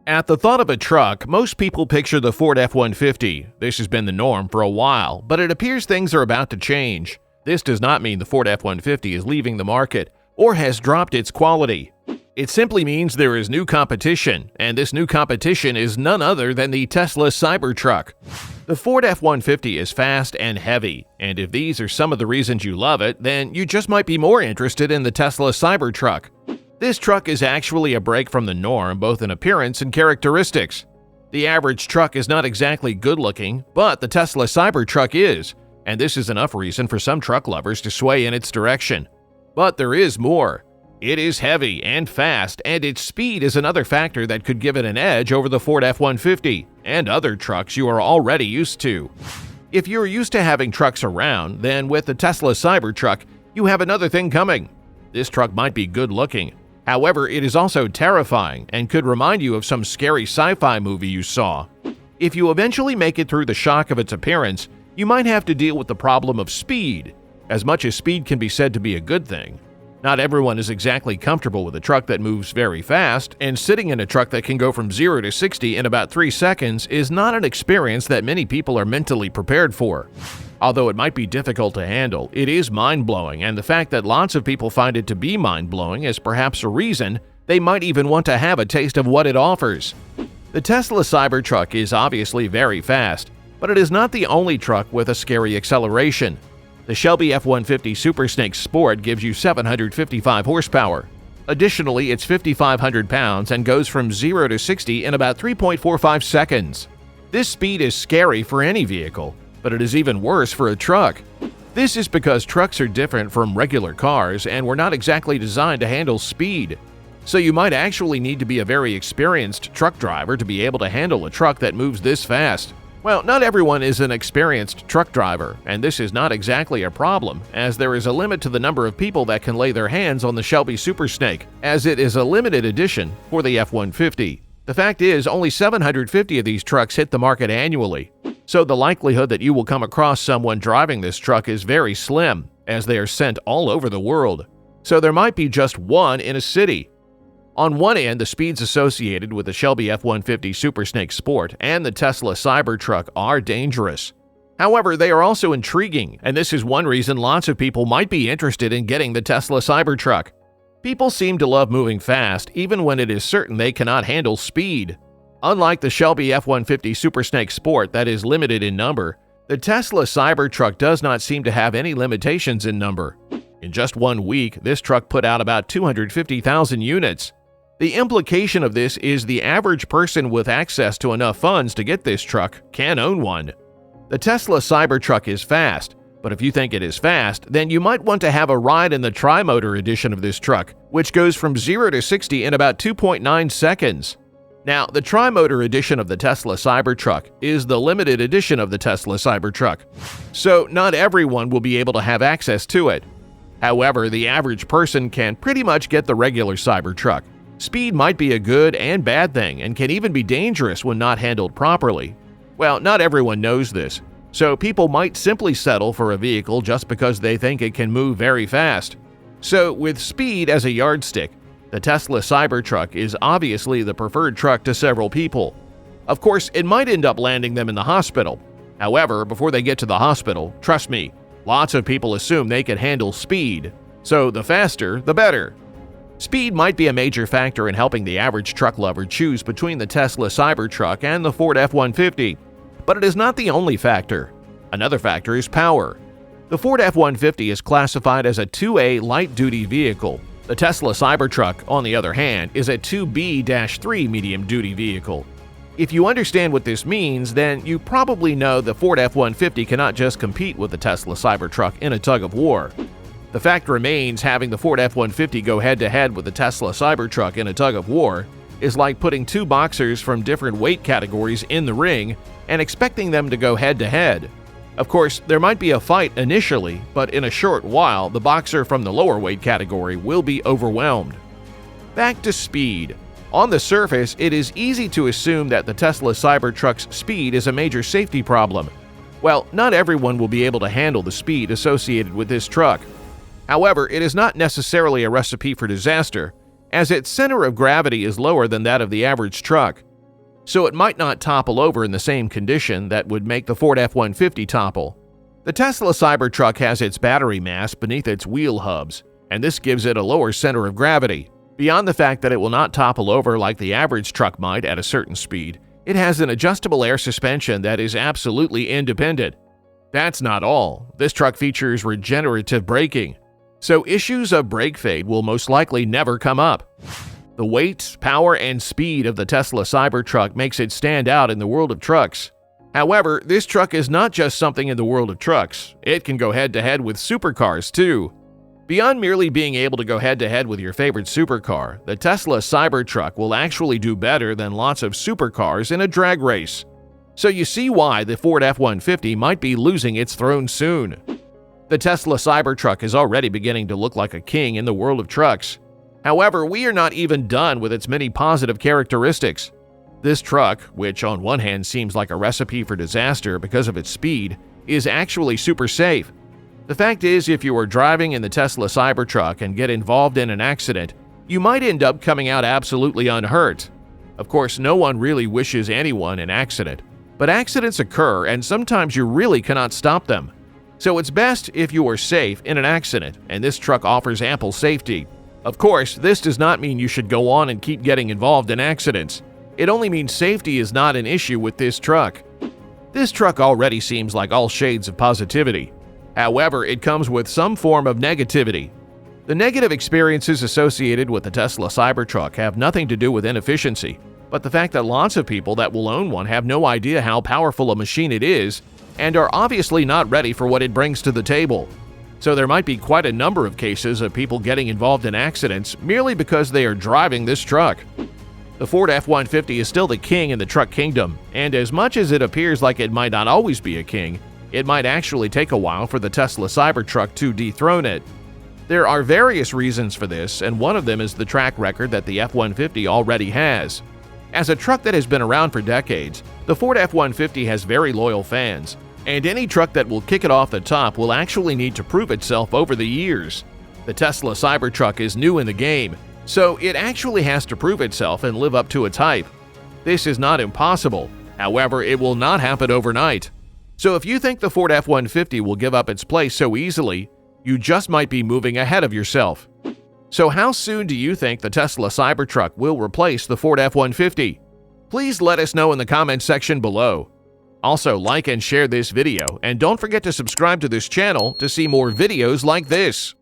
At the thought of a truck, most people picture the Ford F-150. This has been the norm for a while, but it appears things are about to change. This does not mean the Ford F-150 is leaving the market or has dropped its quality. It simply means there is new competition, and this new competition is none other than the Tesla Cybertruck. The Ford F-150 is fast and heavy, and if these are some of the reasons you love it, then you just might be more interested in the Tesla Cybertruck. This truck is actually a break from the norm, both in appearance and characteristics. The average truck is not exactly good-looking, but the Tesla Cybertruck is, and this is enough reason for some truck lovers to sway in its direction. But there is more. It is heavy and fast, and its speed is another factor that could give it an edge over the Ford F-150 and other trucks you are already used to. If you're used to having trucks around, then with the Tesla Cybertruck, you have another thing coming. This truck might be good-looking. However, it is also terrifying and could remind you of some scary sci-fi movie you saw. If you eventually make it through the shock of its appearance, you might have to deal with the problem of speed. As much as speed can be said to be a good thing, not everyone is exactly comfortable with a truck that moves very fast, and sitting in a truck that can go from 0 to 60 in about 3 seconds is not an experience that many people are mentally prepared for. Although it might be difficult to handle, it is mind-blowing, and the fact that lots of people find it to be mind-blowing is perhaps a reason they might even want to have a taste of what it offers. The Tesla Cybertruck is obviously very fast, but it is not the only truck with a scary acceleration. The Shelby F-150 Super Snake Sport gives you 755 horsepower. Additionally, it's 5,500 pounds and goes from 0 to 60 in about 3.45 seconds. This speed is scary for any vehicle, but it is even worse for a truck. This is because trucks are different from regular cars and were not exactly designed to handle speed. So you might actually need to be a very experienced truck driver to be able to handle a truck that moves this fast. Well, not everyone is an experienced truck driver, and this is not exactly a problem, as there is a limit to the number of people that can lay their hands on the Shelby Super Snake, as it is a limited edition for the F-150. The fact is, only 750 of these trucks hit the market annually, so the likelihood that you will come across someone driving this truck is very slim, as they are sent all over the world. So there might be just one in a city. On one end, the speeds associated with the Shelby F-150 Super Snake Sport and the Tesla Cybertruck are dangerous. However, they are also intriguing, and this is one reason lots of people might be interested in getting the Tesla Cybertruck. People seem to love moving fast, even when it is certain they cannot handle speed. Unlike the Shelby F-150 Super Snake Sport that is limited in number, the Tesla Cybertruck does not seem to have any limitations in number. In just 1 week, this truck put out about 250,000 units. The implication of this is the average person with access to enough funds to get this truck can own one. The Tesla Cybertruck is fast, but if you think it is fast, then you might want to have a ride in the tri-motor edition of this truck, which goes from 0 to 60 in about 2.9 seconds. Now, the tri-motor edition of the Tesla Cybertruck is the limited edition of the Tesla Cybertruck, so not everyone will be able to have access to it. However, the average person can pretty much get the regular Cybertruck. Speed might be a good and bad thing and can even be dangerous when not handled properly. Well, not everyone knows this, so people might simply settle for a vehicle just because they think it can move very fast. So, with speed as a yardstick, the Tesla Cybertruck is obviously the preferred truck to several people. Of course, it might end up landing them in the hospital. However, before they get to the hospital, trust me, lots of people assume they can handle speed. So the faster, the better. Speed might be a major factor in helping the average truck lover choose between the Tesla Cybertruck and the Ford F-150, but it is not the only factor. Another factor is power. The Ford F-150 is classified as a 2A light-duty vehicle. The Tesla Cybertruck, on the other hand, is a 2B-3 medium-duty vehicle. If you understand what this means, then you probably know the Ford F-150 cannot just compete with the Tesla Cybertruck in a tug-of-war. The fact remains, having the Ford F-150 go head-to-head with the Tesla Cybertruck in a tug-of-war is like putting two boxers from different weight categories in the ring and expecting them to go head-to-head. Of course, there might be a fight initially, but in a short while, the boxer from the lower weight category will be overwhelmed. Back to speed. On the surface, it is easy to assume that the Tesla Cybertruck's speed is a major safety problem. Well, not everyone will be able to handle the speed associated with this truck. However, it is not necessarily a recipe for disaster, as its center of gravity is lower than that of the average truck. so it might not topple over in the same condition that would make the Ford F-150 topple. The Tesla Cybertruck has its battery mass beneath its wheel hubs, and this gives it a lower center of gravity. Beyond the fact that it will not topple over like the average truck might at a certain speed, it has an adjustable air suspension that is absolutely independent. That's not all. This truck features regenerative braking, so issues of brake fade will most likely never come up. The weight, power, and speed of the Tesla Cybertruck makes it stand out in the world of trucks. However, this truck is not just something in the world of trucks. It can go head-to-head with supercars too. Beyond merely being able to go head-to-head with your favorite supercar, the Tesla Cybertruck will actually do better than lots of supercars in a drag race. So you see why the Ford F-150 might be losing its throne soon. The Tesla Cybertruck is already beginning to look like a king in the world of trucks. However, we are not even done with its many positive characteristics. This truck, which on one hand seems like a recipe for disaster because of its speed, is actually super safe. The fact is, if you are driving in the Tesla Cybertruck and get involved in an accident, you might end up coming out absolutely unhurt. Of course, no one really wishes anyone an accident, but accidents occur and sometimes you really cannot stop them. So it's best if you are safe in an accident, and this truck offers ample safety. Of course, this does not mean you should go on and keep getting involved in accidents. It only means safety is not an issue with this truck. This truck already seems like all shades of positivity. However, it comes with some form of negativity. The negative experiences associated with the Tesla Cybertruck have nothing to do with inefficiency, but the fact that lots of people that will own one have no idea how powerful a machine it is and are obviously not ready for what it brings to the table. So there might be quite a number of cases of people getting involved in accidents merely because they are driving this truck. The Ford F-150 is still the king in the truck kingdom, and as much as it appears like it might not always be a king, it might actually take a while for the Tesla Cybertruck to dethrone it. There are various reasons for this, and one of them is the track record that the F-150 already has. As a truck that has been around for decades, the Ford F-150 has very loyal fans, and any truck that will kick it off the top will actually need to prove itself over the years. The Tesla Cybertruck is new in the game, so it actually has to prove itself and live up to its hype. This is not impossible, however, it will not happen overnight. So if you think the Ford F-150 will give up its place so easily, you just might be moving ahead of yourself. So how soon do you think the Tesla Cybertruck will replace the Ford F-150? Please let us know in the comments section below. Also, like and share this video, and don't forget to subscribe to this channel to see more videos like this.